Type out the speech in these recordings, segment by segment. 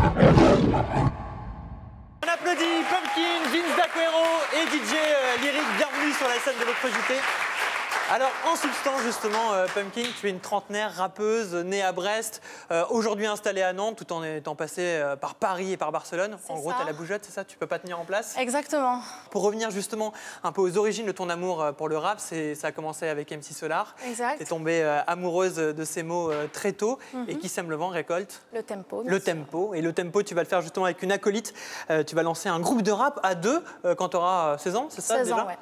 On applaudit Pumpkin, Vince d'Aquero et DJ Lyric. Bienvenue sur la scène de votre JT. Alors, en substance, justement, Pumpkin, tu es une trentenaire rappeuse née à Brest, aujourd'hui installée à Nantes, tout en étant passée par Paris et par Barcelone. En gros, tu as la bougeotte, c'est ça? Tu peux pas tenir en place? Exactement. Pour revenir justement un peu aux origines de ton amour pour le rap, ça a commencé avec MC Solar. Exact. Tu es tombée amoureuse de ces mots très tôt. Et Qui sème le vent récolte le tempo. le tempo. Et le tempo, tu vas le faire justement avec une acolyte. Tu vas lancer un groupe de rap à deux quand tu auras 16 ans, c'est ça 16 déjà? ans, ouais.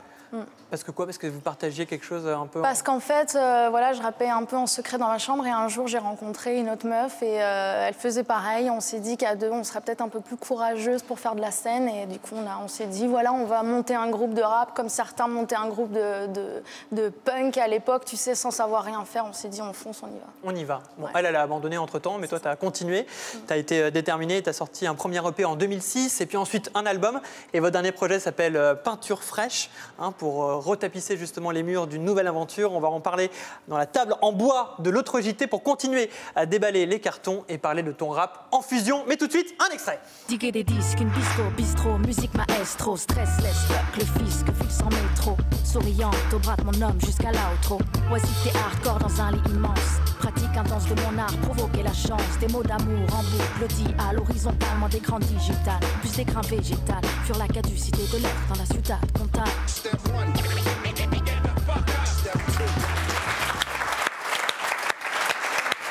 Parce que quoi? Parce que vous partagiez quelque chose un peu... Parce qu'en fait, voilà, je rappais un peu en secret dans ma chambre et un jour j'ai rencontré une autre meuf et elle faisait pareil. On s'est dit qu'à deux, on serait peut-être un peu plus courageuse pour faire de la scène et du coup, on s'est dit, voilà, on va monter un groupe de rap comme certains montaient un groupe de punk à l'époque, tu sais, sans savoir rien faire. On s'est dit, on fonce, on y va. On y va. Bon, Ouais. elle a abandonné entre-temps, mais toi, tu as continué. Tu as été déterminée, tu as sorti un premier EP en 2006 et puis ensuite un album. Et votre dernier projet s'appelle Peinture fraîche, pour retapisser justement les murs d'une nouvelle aventure. On va en parler dans la table en bois de l'autre JT pour continuer à déballer les cartons et parler de ton rap en fusion. Mais tout de suite, un extrait. Diguer des disques, une bistrot, musique maestro, stress, laisse fuck le fisc, file sans métro, souriante au bras de mon homme jusqu'à l'outro, oisif et hardcore dans un lit immense, pratique intense de mon art, provoquer la chance, des mots d'amour en boucle, le dial, horizontalement d'écran digital, plus d'écran végétal, sur la caducité de l'heure dans la ciudad comptable.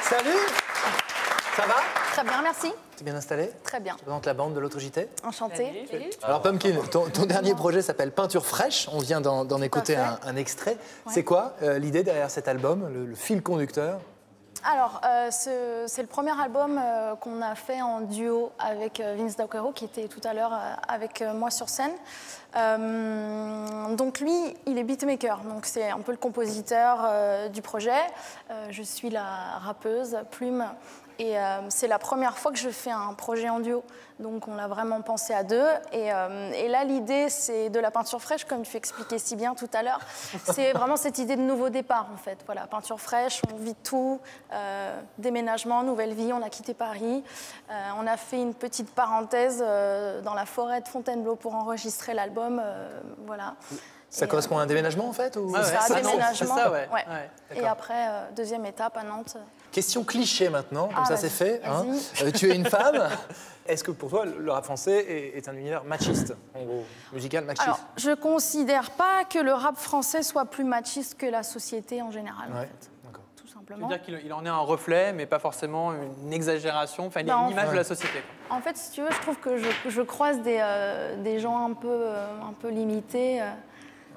Salut. Ça va? Très bien, merci. T'es bien installé? Très bien. Je présente la bande de l'autre JT. Enchantée. Alors Pumpkin, ton dernier projet s'appelle Peinture fraîche. On vient d'en écouter un extrait. Ouais. C'est quoi l'idée derrière cet album, le fil conducteur? Alors, c'est le premier album qu'on a fait en duo avec Vince d'Aquero, qui était tout à l'heure avec moi sur scène. Donc lui, il est beatmaker, donc c'est un peu le compositeur du projet. Je suis la rappeuse, Plume, et c'est la première fois que je fais un projet en duo. Donc on l'a vraiment pensé à deux. Et là, l'idée, c'est de la peinture fraîche, comme tu expliquais si bien tout à l'heure. C'est vraiment cette idée de nouveau départ, en fait. Voilà, peinture fraîche, on vit tout, déménagement, nouvelle vie, on a quitté Paris. On a fait une petite parenthèse dans la forêt de Fontainebleau pour enregistrer l'album. Voilà. Ça correspond à un déménagement en fait ou... Ah ouais, C'est un déménagement. c'est ça, ouais. Ouais. Ouais, Et après, deuxième étape à Nantes. Question cliché maintenant, comme ça vas-y, c'est fait. Hein. vas-y. Tu es une femme. Est-ce que pour toi le rap français est un univers machiste, en gros, musical machiste? Alors, je considère pas que le rap français soit plus machiste que la société en général, en Ouais, fait, d'accord. tout Tu veux simplement. dire qu'il en est un reflet, mais pas forcément une exagération, enfin Non, une image ouais. de la société. En fait, si tu veux, je trouve que je croise des gens un peu limités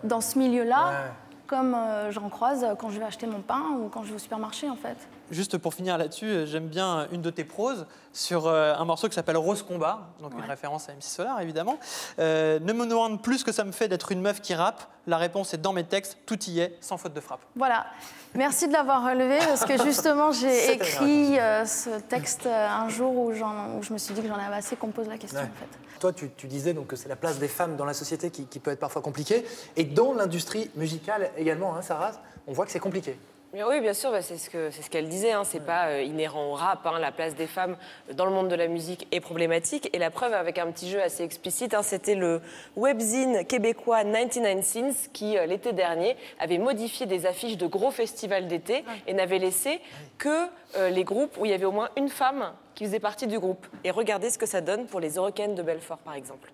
dans ce milieu-là, Ouais. comme j'en croise quand je vais acheter mon pain ou quand je vais au supermarché, en fait. Juste pour finir là-dessus, j'aime bien une de tes proses sur un morceau qui s'appelle Rose Combat, donc une référence à MC Solar évidemment. Ne me demande plus ce que ça me fait d'être une meuf qui rappe. La réponse est dans mes textes, tout y est, sans faute de frappe. Voilà. Merci de l'avoir relevé parce que justement j'ai C'était écrit ce texte un jour où je me suis dit que j'en avais assez qu'on me pose la question, Ouais. en fait. Toi, tu disais donc que c'est la place des femmes dans la société qui peut être parfois compliquée. Et dans l'industrie musicale également, hein, Sarah, on voit que c'est compliqué. Mais oui, bien sûr, c'est ce qu'elle disait. Hein, c'est pas inhérent au rap. Hein, la place des femmes dans le monde de la musique est problématique. Et la preuve, avec un petit jeu assez explicite, hein, c'était le webzine québécois 99 Scenes qui, l'été dernier, avait modifié des affiches de gros festivals d'été et n'avait laissé que les groupes où il y avait au moins une femme qui faisait partie du groupe. Et regardez ce que ça donne pour les Eurocaines de Belfort, par exemple.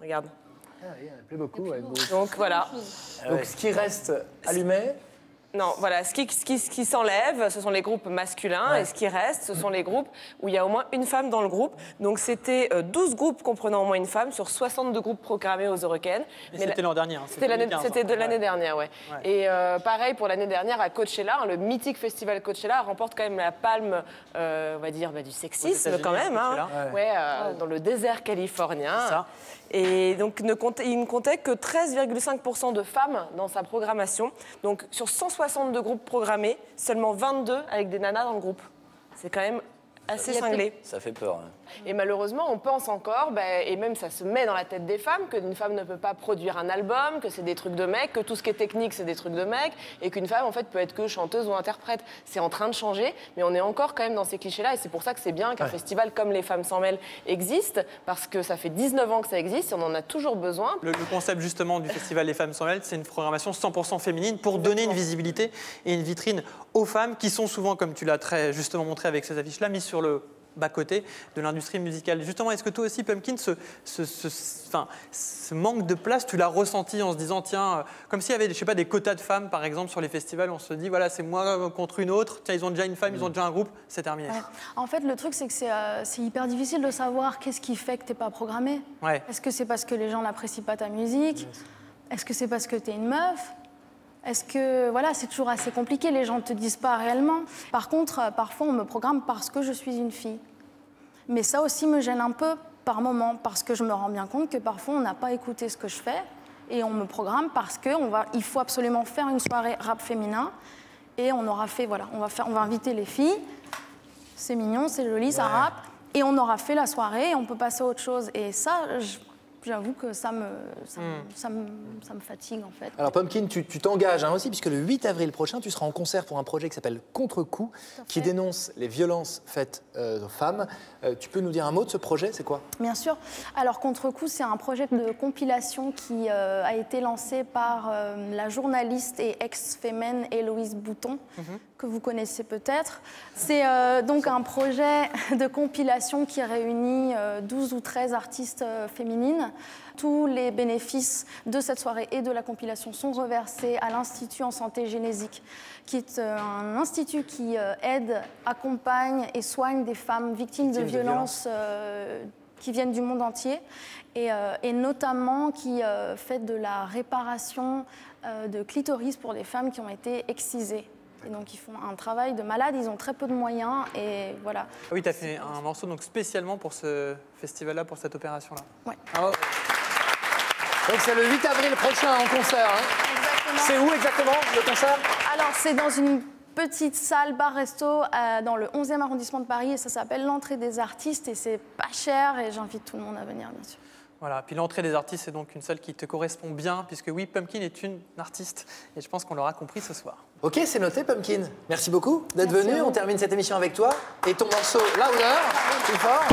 Regarde. Ah, oui, elle plaît beaucoup. Ouais, beau. Donc voilà. Donc ce qui reste allumé, Non, voilà, ce qui s'enlève, ce sont les groupes masculins, Ouais. et ce qui reste, ce sont les groupes où il y a au moins une femme dans le groupe. Donc c'était 12 groupes comprenant au moins une femme sur 62 groupes programmés aux Européennes. Et c'était l'an dernier. Hein, C'était de l'année dernière, ouais. Ouais. Et pareil pour l'année dernière à Coachella, hein, le mythique festival Coachella remporte quand même la palme, on va dire, du sexisme États-Unis, quand même, hein. Coachella. Ouais, dans le désert californien. C'est ça. Et donc, il ne comptait que 13,5% de femmes dans sa programmation. Donc, sur 162 groupes programmés, seulement 22 avec des nanas dans le groupe. C'est quand même assez cinglé. Ça fait peur. Hein. Et malheureusement, on pense encore, et même ça se met dans la tête des femmes, qu'une femme ne peut pas produire un album, que c'est des trucs de mecs, que tout ce qui est technique, c'est des trucs de mecs, et qu'une femme, en fait, peut être que chanteuse ou interprète. C'est en train de changer, mais on est encore quand même dans ces clichés-là, et c'est pour ça que c'est bien qu'un festival comme Les Femmes s'en mêlent existe, parce que ça fait 19 ans que ça existe, et on en a toujours besoin. Le concept justement du festival Les Femmes s'en mêlent, c'est une programmation 100% féminine pour donner une visibilité et une vitrine aux femmes qui sont souvent, comme tu l'as très justement montré avec ces affiches-là, mises sur le bas-côté de l'industrie musicale. Justement, est-ce que toi aussi, Pumpkin, ce manque de place, tu l'as ressenti en se disant, tiens, comme s'il y avait, je sais pas, des quotas de femmes, par exemple, sur les festivals, on se dit, voilà, c'est moi contre une autre, tiens, ils ont déjà une femme, ils ont déjà un groupe, c'est terminé. Ouais. En fait, le truc, c'est que c'est hyper difficile de savoir qu'est-ce qui fait que t'es pas programmé. Ouais. Est-ce que c'est parce que les gens n'apprécient pas ta musique? Est-ce que c'est parce que t'es une meuf? Est-ce que, voilà, c'est toujours assez compliqué, les gens ne te disent pas réellement. Par contre, parfois, on me programme parce que je suis une fille. Mais ça aussi me gêne un peu par moment, parce que je me rends bien compte que parfois, on n'a pas écouté ce que je fais, et on me programme parce qu'il faut absolument faire une soirée rap féminin, et on aura fait, voilà, on va inviter les filles, c'est mignon, c'est joli, ça rappe, et on aura fait la soirée, et on peut passer à autre chose. Et ça, j'avoue que ça me fatigue, en fait. Alors, Pumpkin, tu t'engages aussi, puisque le 8 avril prochain, tu seras en concert pour un projet qui s'appelle Contre-coup, qui dénonce les violences faites aux femmes. Tu peux nous dire un mot de ce projet, c'est quoi? Bien sûr. Alors, Contre-coup, c'est un projet de compilation qui a été lancé par la journaliste et ex-fémène Héloïse Bouton, que vous connaissez peut-être. C'est donc un projet de compilation qui réunit 12 ou 13 artistes féminines. Tous les bénéfices de cette soirée et de la compilation sont reversés à l'Institut en santé génésique, qui est un institut qui aide, accompagne et soigne des femmes victimes de violences qui viennent du monde entier, et notamment qui fait de la réparation de clitoris pour des femmes qui ont été excisées. Et donc ils font un travail de malade, ils ont très peu de moyens, et voilà. Ah oui, tu as fait un morceau donc, spécialement pour ce festival-là, pour cette opération-là. Ouais. Ah, donc c'est le 8 avril prochain en concert. Hein. Exactement. C'est où exactement le concert? Alors c'est dans une petite salle bar-resto dans le 11e arrondissement de Paris, et ça s'appelle l'entrée des artistes, et c'est pas cher, et j'invite tout le monde à venir, bien sûr. Voilà, puis l'entrée des artistes, c'est donc une salle qui te correspond bien, puisque oui, Pumpkin est une artiste, et je pense qu'on l'aura compris ce soir. Ok, c'est noté, Pumpkin. Merci beaucoup d'être venu. On termine cette émission avec toi. Et ton morceau, Louder, plus fort.